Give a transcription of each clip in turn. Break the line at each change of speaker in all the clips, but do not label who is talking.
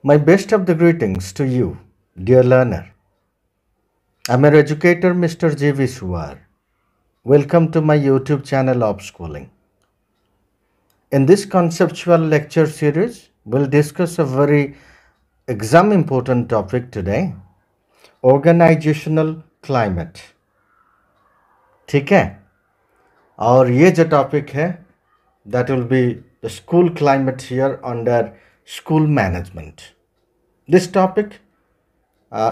My best of the greetings to you, dear learner. I'm your educator, Mr. J.V. Suwar. Welcome to my YouTube channel of schooling. In this conceptual lecture series, we'll discuss a very exam important topic today, organizational climate. ठीक है? और ये जो topic है, that will be the school climate here under school management. This topic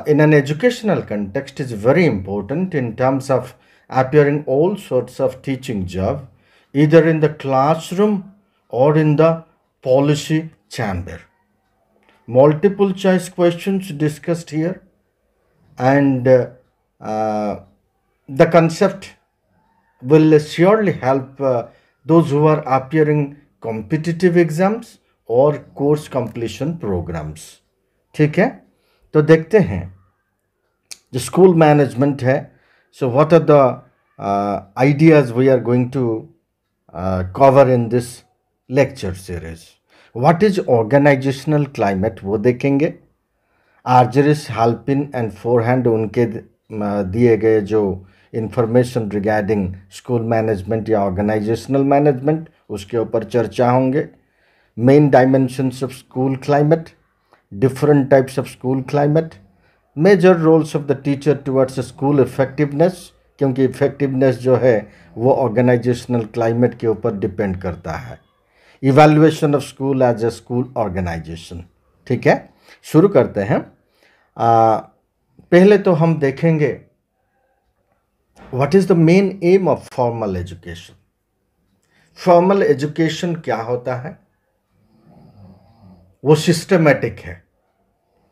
in an educational context is very important in terms of appearing all sorts of teaching job, either in the classroom or in the policy chamber. Multiple choice questions discussed here, and the concept will surely help those who are appearing competitive exams or course completion programs. ठीक है, तो देखते हैं जो school management है. So what are the ideas we are going to cover in this lecture series. What is organisational climate वो देखेंगे. आर्जरिस, हाल्पिन and forehand उनके दिए गए जो इंफॉर्मेशन रिगार्डिंग स्कूल मैनेजमेंट या ऑर्गेनाइजेशनल मैनेजमेंट उसके ऊपर चर्चा होंगे. Main dimensions of school climate, different types of school climate, major roles of the teacher towards school effectiveness, क्योंकि effectiveness जो है वो organizational climate के ऊपर डिपेंड करता है. evaluation of school as a school organization. ठीक है, शुरू करते हैं. पहले तो हम देखेंगे what is the main aim of formal education. formal education क्या होता है? वो सिस्टमेटिक है.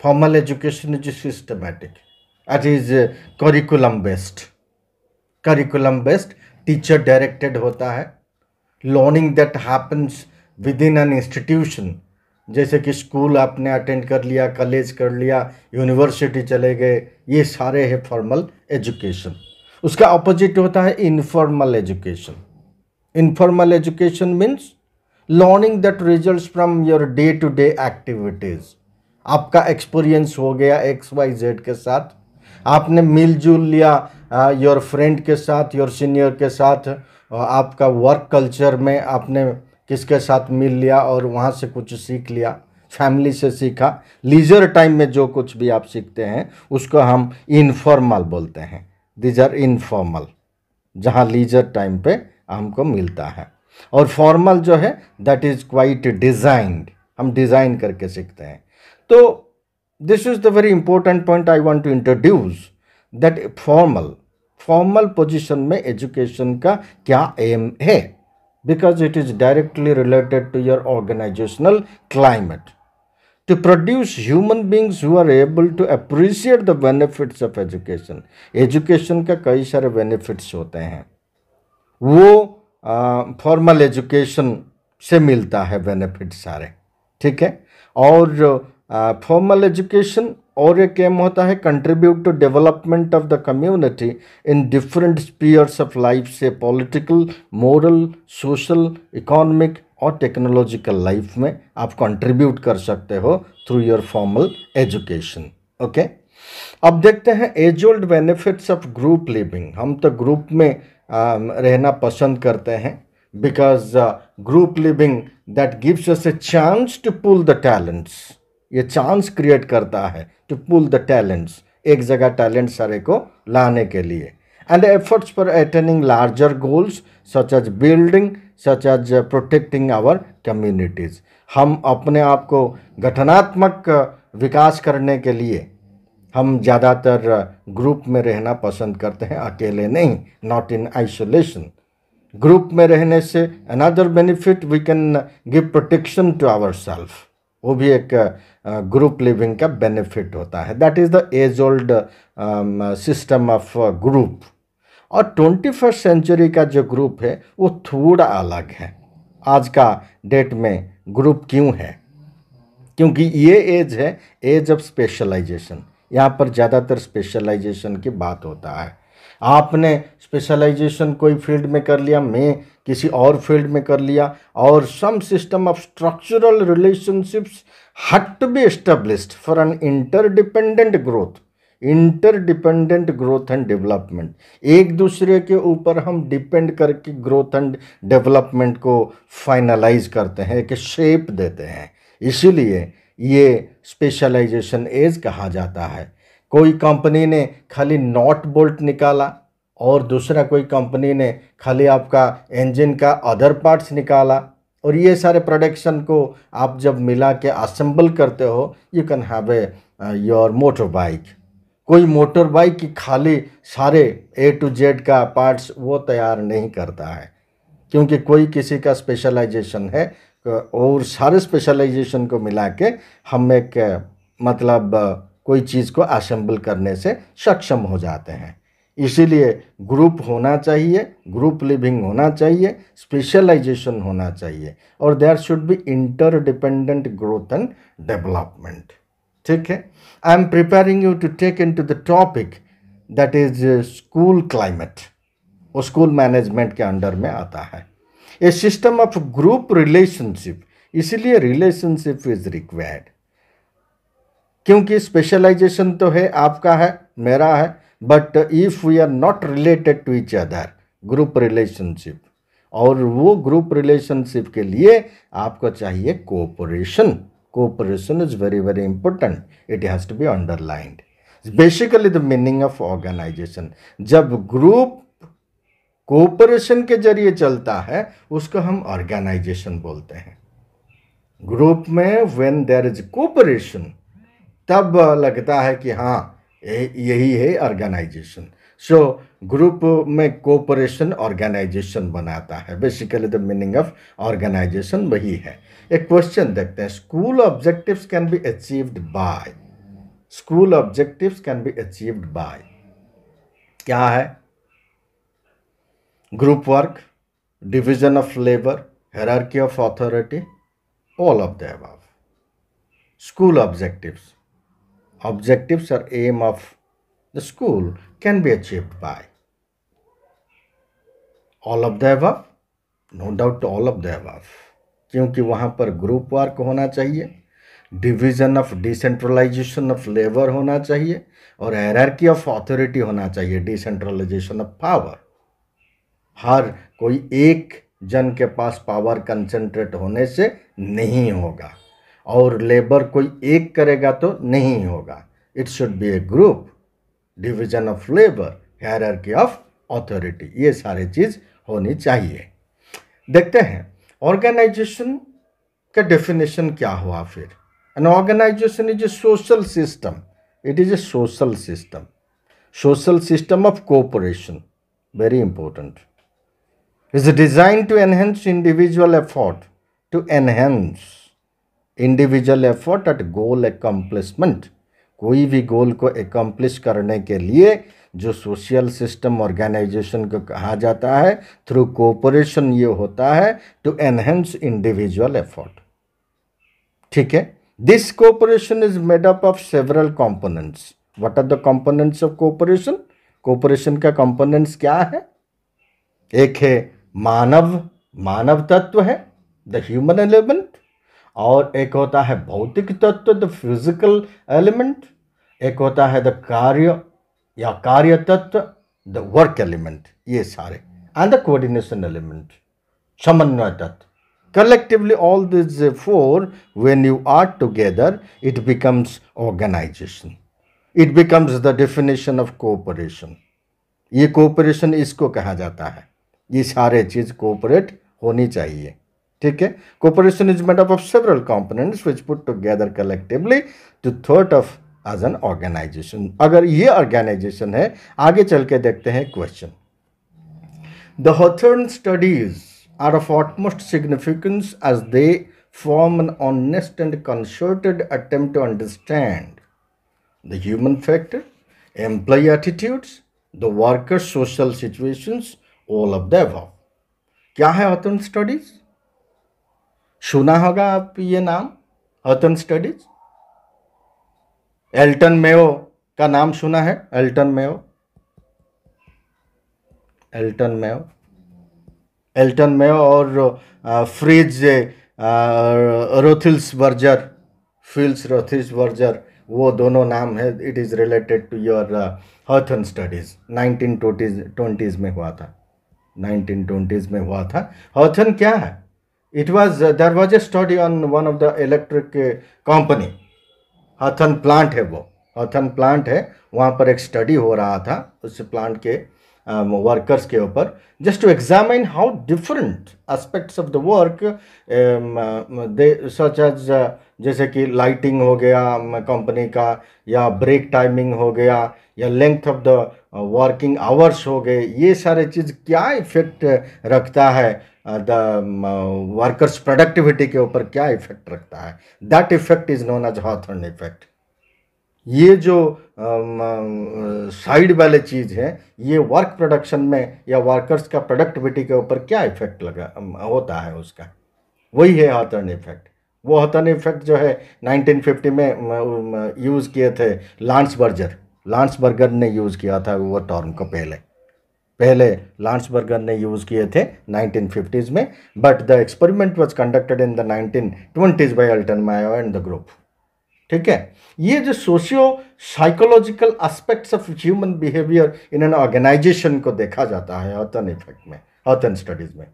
Formal education is systematic. It is curriculum based. Curriculum based, teacher directed होता है. Learning that happens with in an institution, जैसे कि स्कूल आपने अटेंड कर लिया, कॉलेज कर लिया, यूनिवर्सिटी चले गए, ये सारे है फॉर्मल एजुकेशन. उसका अपोजिट होता है informal education. Informal education means learning that results from your day to day activities. आपका एक्सपीरियंस हो गया XYZ के साथ, आपने मिलजुल लिया योर फ्रेंड के साथ, योर सीनियर के साथ, आपका वर्क कल्चर में आपने किसके साथ मिल लिया और वहाँ से कुछ सीख लिया, फैमिली से सीखा. लीजर टाइम में जो कुछ भी आप सीखते हैं उसको हम इनफॉर्मल बोलते हैं. दीज आर इनफॉर्मल, जहाँ लीजर टाइम पे हमको मिलता है. और फॉर्मल जो है दैट इज क्वाइट डिजाइंड, हम डिजाइन करके सीखते हैं. तो this is the very important point I want to introduce, that formal position में एजुकेशन का क्या एम है, because it is directly related to your organizational climate. To produce human beings who are able to appreciate the benefits of education. Education का कई सारे benefits होते हैं, वो फॉर्मल एजुकेशन से मिलता है बेनिफिट सारे. ठीक है, और फॉर्मल एजुकेशन और एक एम होता है contribute to development of the community in different spheres of life, से पॉलिटिकल, मोरल, सोशल, इकोनॉमिक और टेक्नोलॉजिकल लाइफ में आप कंट्रीब्यूट कर सकते हो through your formal education. Okay, अब देखते हैं age old benefits of group living. हम तो ग्रुप में रहना पसंद करते हैं, बिकॉज group living that gives us a chance to pull the talents. ये चांस क्रिएट करता है टू पुल द टैलेंट्स, एक जगह टैलेंट सारे को लाने के लिए. And efforts for attaining larger goals such as building, such as protecting our communities. हम अपने आप को गठनात्मक विकास करने के लिए हम ज़्यादातर ग्रुप में रहना पसंद करते हैं, अकेले नहीं, नॉट इन आइसोलेशन. ग्रुप में रहने से another benefit, we can give protection to our self. वो भी एक ग्रुप लिविंग का बेनिफिट होता है. That is the age old system of group. और 21st सेंचुरी का जो ग्रुप है वो थोड़ा अलग है. आज का डेट में ग्रुप क्यों है? क्योंकि ये एज है एज ऑफ स्पेशलाइजेशन. यहाँ पर ज़्यादातर स्पेशलाइजेशन की बात होता है. आपने स्पेशलाइजेशन कोई फील्ड में कर लिया, मैं किसी और फील्ड में कर लिया, और some system of structural relationships had to be established for an interdependent growth and development. एक दूसरे के ऊपर हम डिपेंड करके ग्रोथ एंड डेवलपमेंट को फाइनलाइज करते हैं, कि शेप देते हैं। इसीलिए ये स्पेशलाइजेशन एज कहा जाता है। कोई कंपनी ने खाली नॉट बोल्ट निकाला और दूसरा कोई कंपनी ने खाली आपका इंजन का अदर पार्ट्स निकाला, और ये सारे प्रोडक्शन को आप जब मिला के असेंबल करते हो, you can have a your motor bike. कोई मोटर बाइक की खाली सारे A to Z का पार्ट्स वो तैयार नहीं करता है, क्योंकि कोई किसी का स्पेशलाइजेशन है, और सारे स्पेशलाइजेशन को मिला के हम एक मतलब कोई चीज़ को असेंबल करने से सक्षम हो जाते हैं। इसीलिए ग्रुप होना चाहिए, ग्रुप लिविंग होना चाहिए, स्पेशलाइजेशन होना चाहिए, और there should be interdependent growth and development. ठीक है, I am preparing you to take in to the topic that is school climate. वो स्कूल मैनेजमेंट के अंडर में आता है। A system of group relationship, इसीलिए रिलेशनशिप इज रिक्वायर्ड, क्योंकि specialization तो है, आपका है, मेरा है, but if we are not related to each other, group relationship, और वो ग्रुप रिलेशनशिप के लिए आपको चाहिए cooperation. Cooperation is very very important, it has to be underlined. Basically the meaning of organization, जब ग्रुप कोऑपरेशन के जरिए चलता है उसको हम ऑर्गेनाइजेशन बोलते हैं। ग्रुप में व्हेन देयर इज कोऑपरेशन, तब लगता है कि हाँ यही है ऑर्गेनाइजेशन। सो ग्रुप में कोऑपरेशन ऑर्गेनाइजेशन बनाता है। Basically the meaning of organization वही है। एक क्वेश्चन देखते हैं, school objectives can be achieved by, school objectives can be achieved by, क्या है? Group work, division of labour, hierarchy of authority, all of the above. School objectives. Objectives or aim of the school can be achieved by all of the above. No doubt all of the above. क्योंकि वहाँ पर group work होना चाहिए, division of decentralization of labour होना चाहिए, और hierarchy of authority होना चाहिए, डिसेंट्रलाइजेशन ऑफ पावर। हर कोई एक जन के पास पावर कंसंट्रेट होने से नहीं होगा, और लेबर कोई एक करेगा तो नहीं होगा। It should be A group, division of labour, hierarchy of authority, ये सारी चीज़ होनी चाहिए। देखते हैं ऑर्गेनाइजेशन का डेफिनेशन क्या हुआ फिर। An organization is a social system, it is a social system, social system of cooperation, very important, is designed to enhance individual effort, to enhance individual effort at goal accomplishment। कोई भी गोल को accomplish करने के लिए जो social system organisation को कहा जाता है, थ्रू कोऑपरेशन ये होता है टू एनहेंस इंडिविजुअल एफर्ट। ठीक है, this cooperation is made up of several components. What are the components of cooperation? Cooperation का कंपोनेंट्स क्या है? एक है मानव तत्व है, द ह्यूमन एलिमेंट, और एक होता है भौतिक तत्व, द फिजिकल एलिमेंट, एक होता है द कार्य तत्व, द वर्क एलिमेंट, ये सारे, एंड द कोऑर्डिनेशन एलिमेंट, समन्वय तत्व। Collectively all these four, when you are together, it becomes organization, it becomes the definition of cooperation। ये कोऑपरेशन इसको कहा जाता है, ये सारे चीज कोऑपरेट होनी चाहिए। ठीक है, cooperation is made up of several components which put together collectively to thought of as an organisation. अगर ये ऑर्गेनाइजेशन है, आगे चल के देखते हैं question. The Hawthorne studies are of utmost significance as they form an honest and concerted attempt to understand the human factor, employee attitudes, the workers' social situations, all of the above। क्या है हॉथर्न studies? सुना होगा आप ये नाम, हॉथर्न studies. Elton Mayo का नाम सुना है? Elton Mayo Elton Mayo, Elton Mayo और फ्रिज रोथिल्सबर्गर, फिल्स रोथिल्सबर्गर, वो दोनों नाम है. It is related to your Hawthorne studies. 1920s में हुआ था, 1920s में हुआ था. हॉथन क्या है? It was there was a study on one of the electric company. Hawthorne plant है वो, हॉथन प्लांट है, वहाँ पर एक स्टडी हो रहा था उस प्लांट के वर्कर्स के ऊपर, just to examine how different aspects of the work they such as, जैसे कि लाइटिंग हो गया कंपनी का, या ब्रेक टाइमिंग हो गया, या length of the working hours हो गए, ये सारे चीज़ क्या इफेक्ट रखता है द वर्कर्स प्रोडक्टिविटी के ऊपर, क्या इफेक्ट रखता है. That effect is known as Hawthorne effect. ये जो साइड वाले चीज़ है, ये वर्क प्रोडक्शन में या वर्कर्स का प्रोडक्टिविटी के ऊपर क्या इफेक्ट लगा होता है उसका, वही है हॉथर्न इफेक्ट. वो हॉथर्न इफेक्ट जो है 1950 में यूज़ किए थे लांसबर्गर ने यूज़ किया था वो टर्म को. पहले लांसबर्गर ने यूज़ किए थे 1950s में, but the experiment was conducted in the 1920s by Elton Mayo and the group. ठीक है. ये जो socio psychological aspects of human behaviour in an organization को देखा जाता है हॉथर्न इफेक्ट में, हॉथर्न स्टडीज में.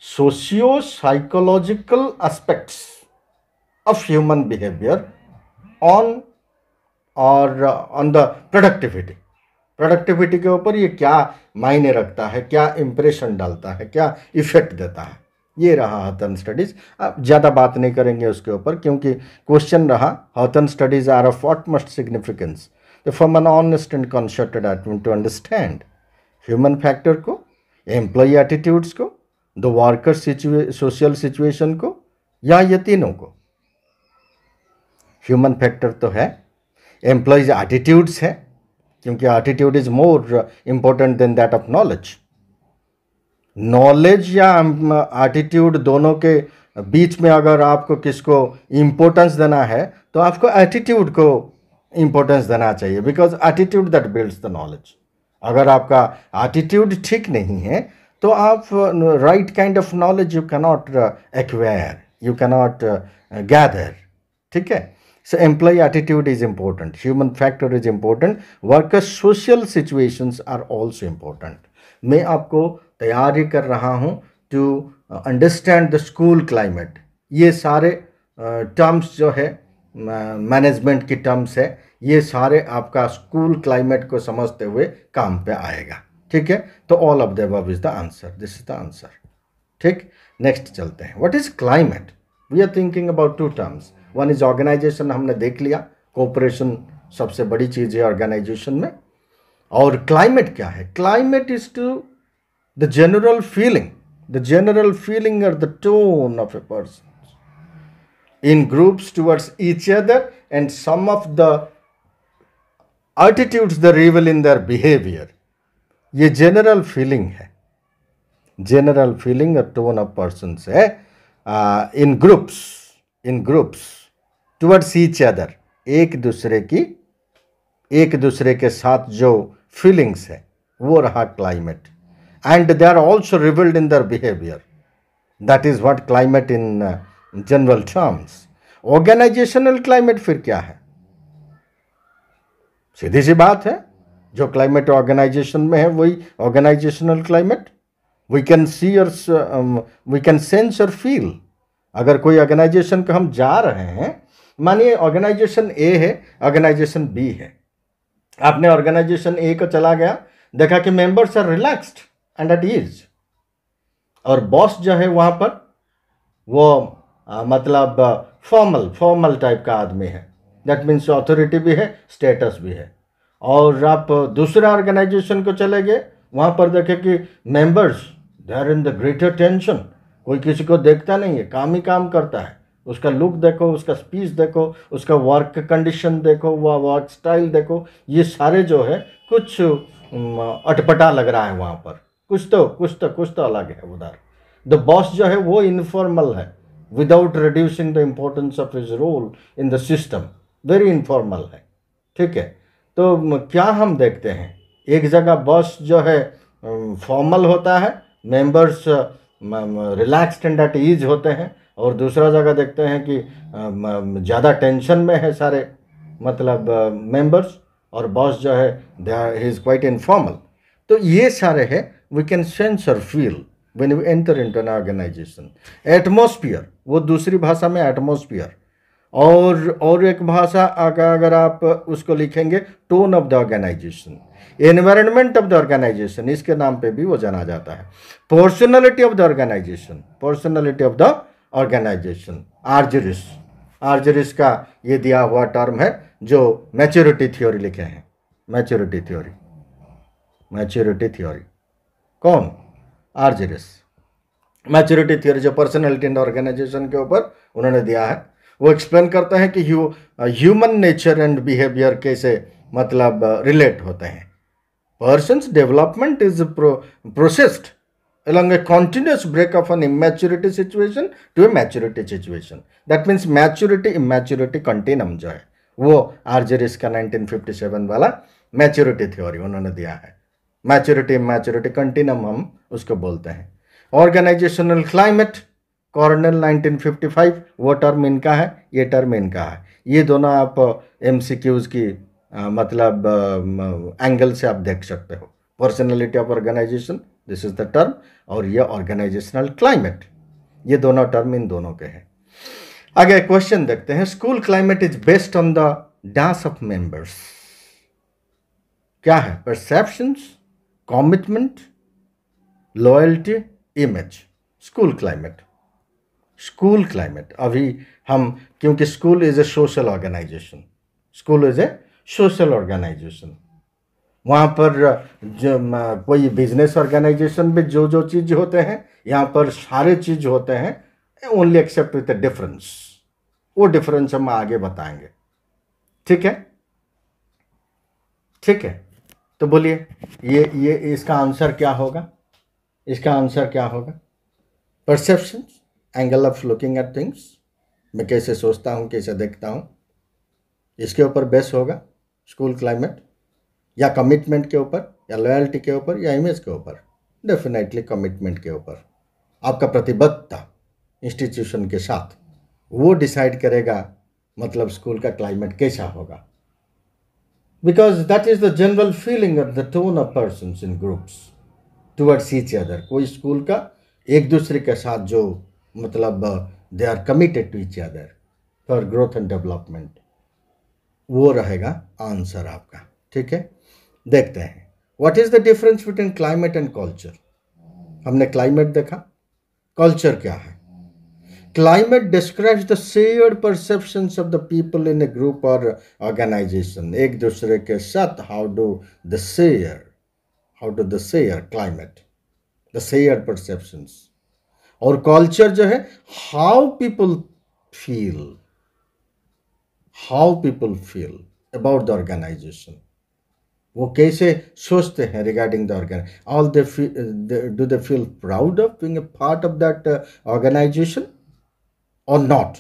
Socio psychological aspects of human behaviour on और ऑन द प्रोडक्टिविटी के ऊपर ये क्या मायने रखता है, क्या इंप्रेशन डालता है, क्या इफेक्ट देता है. ये रहा हॉथर्न स्टडीज़. अब ज़्यादा बात नहीं करेंगे उसके ऊपर, क्योंकि क्वेश्चन रहा Hawthorne studies are of utmost significance from an honest and concerted attempt to understand human factor को, एम्प्लॉई एटीट्यूड्स को, द वर्कर सोशल सिचुएशन को, या ये तीनों को. ह्यूमन फैक्टर तो है, एम्प्लॉयज एटीट्यूड्स है, क्योंकि attitude is more important then that of knowledge. Knowledge या एटीट्यूड दोनों के बीच में अगर आपको किसको इम्पोर्टेंस देना है तो आपको एटीट्यूड को इम्पोर्टेंस देना चाहिए, because attitude that builds the knowledge. अगर आपका एटीट्यूड ठीक नहीं है तो आप right kind of knowledge you cannot acquire, you cannot gather. ठीक है. So employee attitude is important, human factor is important, worker social situations are also important. मैं आपको तैयारी कर रहा हूँ to understand the school climate. ये सारे टर्म्स जो है मैनेजमेंट की टर्म्स है, ये सारे आपका स्कूल क्लाइमेट को समझते हुए काम पे आएगा. ठीक है. तो all of the above is the answer, this is the answer. ठीक. नेक्स्ट चलते हैं. What is climate? We are thinking about two terms. One is organisation, हमने देख लिया, कोऑपरेशन सबसे बड़ी चीज़ है ऑर्गेनाइजेशन में. और क्लाइमेट क्या है? Climate is to the general feeling और the tone of a person in groups towards each other and some of the attitudes the reveal in their behaviour. ये जनरल फीलिंग है, जनरल फीलिंग और tone of person है in groups towards each other, एक दूसरे के साथ जो feelings है वो रहा climate. And they are also revealed in their behaviour. That is what climate in general terms. Organizational climate फिर क्या है? सीधी सी बात है, जो क्लाइमेट ऑर्गेनाइजेशन में है वही organisational climate. We can see और वी कैन सेंस और फील. अगर कोई ऑर्गेनाइजेशन को हम जा रहे हैं, मानिए ऑर्गेनाइजेशन ए है, ऑर्गेनाइजेशन बी है, आपने ऑर्गेनाइजेशन ए को चला गया, देखा कि members are relaxed and at ease, और बॉस जो है वहाँ पर वो मतलब फॉर्मल टाइप का आदमी है. दैट मीन्स अथॉरिटी भी है, स्टेटस भी है. और आप दूसरे ऑर्गेनाइजेशन को चले गए, वहाँ पर देखे कि members they are in the greater tension. कोई किसी को देखता नहीं है, काम ही काम करता है. उसका लुक देखो, उसका स्पीच देखो, उसका वर्क कंडीशन देखो, वह वर्क स्टाइल देखो, ये सारे जो है कुछ अटपटा लग रहा है वहाँ पर. कुछ तो अलग है उधर. द बॉस जो है वो इनफॉर्मल है, without reducing the importance of his role in the system, very informal है. ठीक है. तो क्या हम देखते हैं, एक जगह बॉस जो है फॉर्मल होता है, members relaxed and at ease होते हैं, और दूसरा जगह देखते हैं कि ज़्यादा टेंशन में है सारे मतलब मेंबर्स, और बॉस जो है ही इज़ क्वाइट इनफॉर्मल। तो ये सारे हैं वी कैन सेंस और feel when we enter into an organisation. Atmosphere, वो दूसरी भाषा में एटमॉस्फियर, और एक भाषा अगर आप उसको लिखेंगे tone of the organisation, environment of the organisation, इसके नाम पे भी वो जाना जाता है। Personality of the organisation, personality of the organisation, Argyris, Argyris का ये दिया हुआ टर्म है जो मैच्योरिटी थ्योरी लिखे हैं, मैच्योरिटी थ्योरी, मैच्योरिटी थ्योरी कौन? आर्जरिस। मैच्योरिटी थ्योरी जो पर्सनैलिटी एंड ऑर्गेनाइजेशन के ऊपर उन्होंने दिया है, वो एक्सप्लेन करता है कि ह्यूमन नेचर एंड बिहेवियर कैसे मतलब रिलेट होते हैं। Persons development is processed along a continuous break of an immaturity situation to a maturity situation. That means maturity immaturity continuum जो है वो आर्जरिस का 1957 वाला मैच्योरिटी थ्योरी उन्होंने दिया है। मैच्योरिटी इमैच्योरिटी कंटिन्यूम हम उसको बोलते हैं। ऑर्गेनाइजेशनल क्लाइमेट, कॉर्नेल 1955, वो टर्म इनका है, ये टर्म इनका है। ये दोनों आप MCQs की मतलब एंगल से आप देख सकते हो। Personality of organisation, this is the term, और ये ऑर्गेनाइजेशनल क्लाइमेट, ये दोनों टर्म इन दोनों के हैं। आगे क्वेश्चन देखते हैं। School climate is based on the dash of members. क्या है? Perceptions, commitment, loyalty, image. School climate, school climate अभी हम, क्योंकि school is a social organisation, school is a social organisation, वहाँ पर जो कोई बिजनेस ऑर्गेनाइजेशन में जो जो चीज़ होते हैं यहाँ पर सारे चीज़ होते हैं, only except with a difference. वो डिफरेंस हम आगे बताएंगे, ठीक है? ठीक है, तो बोलिए ये इसका आंसर क्या होगा? इसका आंसर क्या होगा? Perceptions, angle of looking at things, मैं कैसे सोचता हूँ, कैसे देखता हूँ, इसके ऊपर बेस होगा स्कूल क्लाइमेट, या कमिटमेंट के ऊपर, या लॉयल्टी के ऊपर, या इमेज के ऊपर? डेफिनेटली कमिटमेंट के ऊपर। आपका प्रतिबद्धता इंस्टीट्यूशन के साथ वो डिसाइड करेगा मतलब स्कूल का क्लाइमेट कैसा होगा, because that is the general feeling of the tone of persons in groups towards each other. कोई स्कूल का एक दूसरे के साथ जो मतलब they are committed to each other for growth and development, वो रहेगा आंसर आपका, ठीक है? देखते हैं what is the difference between climate and culture. हमने क्लाइमेट देखा, कल्चर क्या है? Climate describes the shared perceptions of the people in A group और ऑर्गेनाइजेशन। एक दूसरे के साथ how do the share climate, the shared perceptions. और कल्चर जो है how people feel about the organisation, वो कैसे सोचते हैं regarding the organisation. Do they feel proud of being a part of that organisation or not?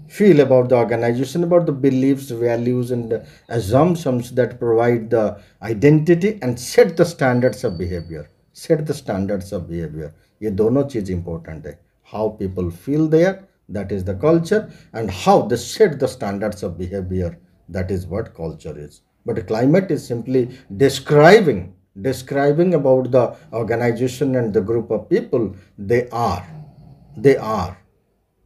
Feel about the organization, about the beliefs, values and assumptions that provide the identity and set the standards of behavior. Set the standards of behavior. ये दोनों चीज important है. How people feel there, that is the culture, and how they set the standards of behavior, that is what culture is. But climate is simply describing about the organization and the group of people they are.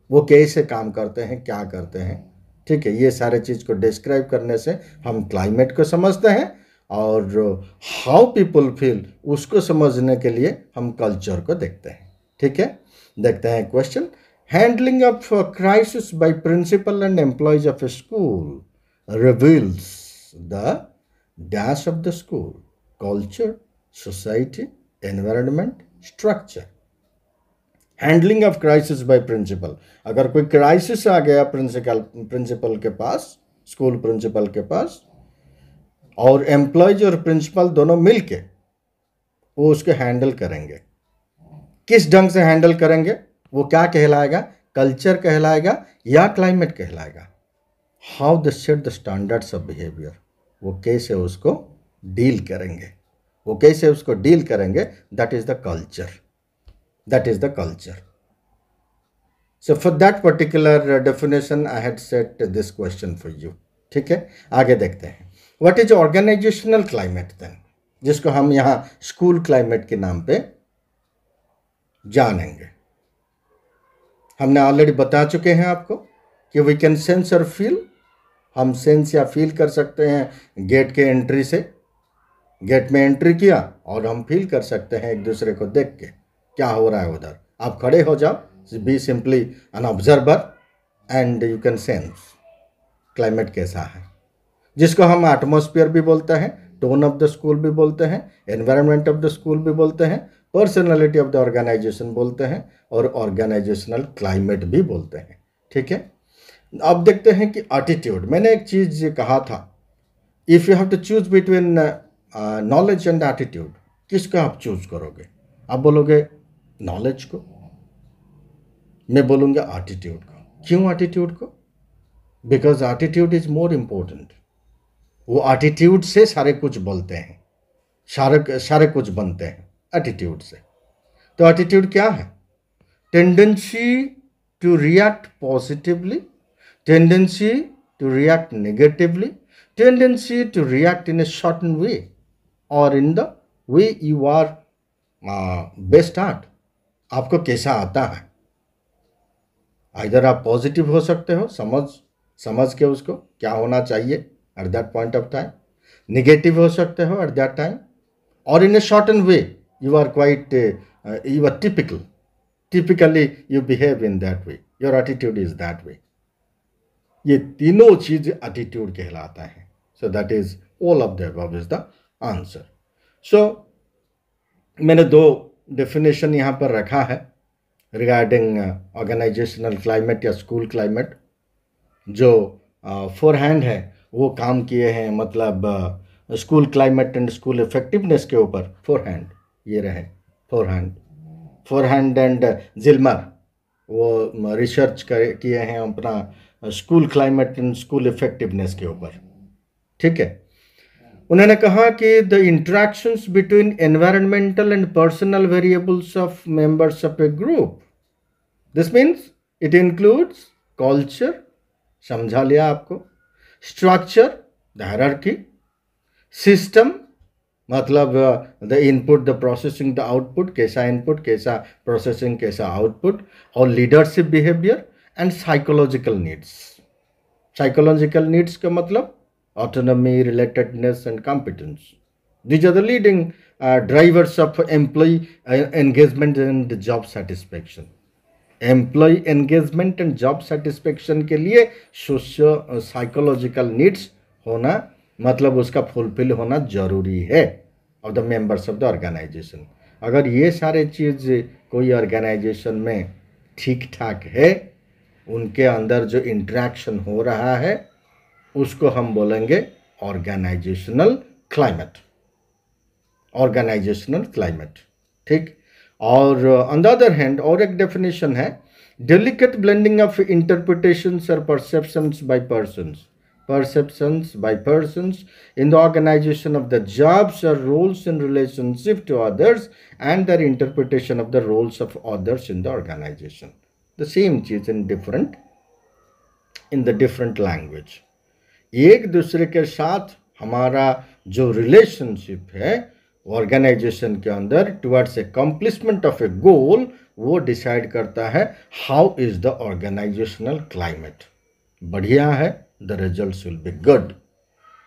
वो कैसे काम करते हैं, क्या करते हैं, ठीक है? ये सारे चीज़ को डिस्क्राइब करने से हम क्लाइमेट को समझते हैं, और हाउ पीपल फील उसको समझने के लिए हम कल्चर को देखते हैं, ठीक है? देखते हैं question. Handling of crisis by principal and employees of a school reveals the dash of the school, culture, society, environment, structure. Handling of crisis by principal, अगर कोई क्राइसिस आ गया प्रिंसिपल के पास, स्कूल प्रिंसिपल के पास, और एम्प्लॉयज और principal दोनों मिलके वो उसके हैंडल करेंगे। किस ढंग से हैंडल करेंगे वो क्या कहलाएगा? कल्चर कहलाएगा या क्लाइमेट कहलाएगा? How they set the standards of behaviour, वो कैसे उसको डील करेंगे, वो कैसे उसको डील करेंगे, that is the culture, that is the culture. So for that particular definition I had set this question for you. ठीक है, आगे देखते हैं. What is organisational climate then, जिसको हम यहाँ स्कूल क्लाइमेट के नाम पे जानेंगे. हमने ऑलरेडी बता चुके हैं आपको कि वी कैन सेंस और फील. हम सेंस या फील कर सकते हैं गेट के एंट्री से. गेट में एंट्री किया और हम फील कर सकते हैं एक दूसरे को देख के क्या हो रहा है उधर. आप खड़े हो जाओ, be simply an observer and you can sense climate कैसा है, जिसको हम एटमॉस्फेयर भी बोलते हैं, टोन ऑफ द स्कूल भी बोलते हैं, एनवायरनमेंट ऑफ द स्कूल भी बोलते हैं, पर्सनैलिटी ऑफ द ऑर्गेनाइजेशन बोलते हैं और ऑर्गेनाइजेशनल क्लाइमेट भी बोलते हैं. ठीक है, अब देखते हैं कि एटीट्यूड. मैंने एक चीज़ कहा था, if you have to choose between knowledge and attitude, किसको आप चूज करोगे? आप बोलोगे नॉलेज को, मैं बोलूँगा एटीट्यूड को. क्यों एटीट्यूड को? Because attitude is more important. वो एटीट्यूड से सारे कुछ बोलते हैं, सारे कुछ बनते हैं एटीट्यूड से. तो एटीट्यूड क्या है? Tendency to react positively, tendency to react negatively, tendency to react in a certain way और in the way you are best at. आपको कैसा आता है. इधर आप पॉजिटिव हो सकते हो, समझ के उसको क्या होना चाहिए at that point of time. Negative हो सकते हो एट दैट टाइम, और in a certain way you are quite, you are typically you behave in that way, your attitude is that way. ये तीनों चीज एटीट्यूड कहलाता है. So that is all of the above is the answer. सो मैंने दो definition यहाँ पर रखा है रिगार्डिंग ऑर्गेनाइजेशनल क्लाइमेट या स्कूल क्लाइमेट. जो फोर हैंड है वो काम किए हैं, मतलब school climate and school effectiveness के ऊपर फोर हैंड ये रहे. फोर हैंड एंड जिल्मर वो रिसर्च किए हैं अपना school climate and school effectiveness के ऊपर. ठीक है, उन्होंने कहा कि the interactions between environmental and personal variables of members of A group. This means it includes culture, समझा लिया आपको, स्ट्रक्चर द हायरार्की, सिस्टम मतलब the input the processing the output, कैसा इनपुट कैसा प्रोसेसिंग कैसा आउटपुट, और leadership behaviour and psychological needs. Psychological needs का मतलब autonomy, relatedness and competence. These are the leading drivers of employee engagement and job satisfaction. Employee engagement and job satisfaction के लिए socio psychological needs होना मतलब उसका fulfil होना जरूरी है of the members of the organisation. अगर ये सारे चीज़ कोई ऑर्गेनाइजेशन में ठीक ठाक है, उनके अंदर जो इंटरेक्शन हो रहा है उसको हम बोलेंगे ऑर्गेनाइजेशनल क्लाइमेट. Organizational climate. ठीक. और ऑन द अदर हैंड और एक डेफिनेशन है, डेलिकेट ब्लेंडिंग ऑफ इंटरप्रिटेशंस और perceptions by persons in the organization of the jobs or roles in relationship to others and their interpretation of the roles of others in the organization. The same चीज in the different language. एक दूसरे के साथ हमारा जो relationship है organisation के अंदर towards accomplishment of a goal, वो डिसाइड करता है how is the organisational climate. बढ़िया है, the results will be good,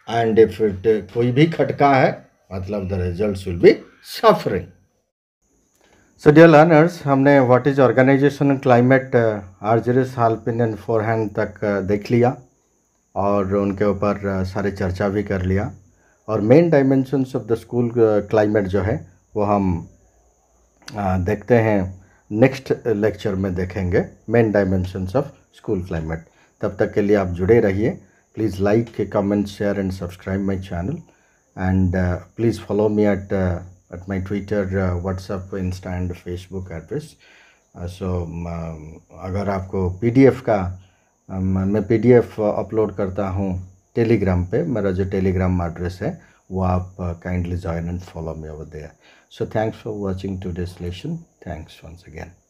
and if it कोई भी खटका है मतलब the results will be suffering. So dear learners, हमने what is organisational climate Argyris, Halpin and Forehand तक देख लिया और उनके ऊपर सारे चर्चा भी कर लिया. और main dimensions of the school climate जो है वो हम देखते हैं नेक्स्ट लेक्चर में देखेंगे, main dimensions of school climate. तब तक के लिए आप जुड़े रहिए. Please like, comment, share and subscribe my channel, and please follow me at my Twitter, WhatsApp, Insta and Facebook address. So अगर आपको PDF का मैं PDF अपलोड करता हूँ टेलीग्राम पे, मेरा जो टेलीग्राम एड्रेस है वो आप kindly join and follow me over there. So thanks for watching today's lesson. Thanks once again.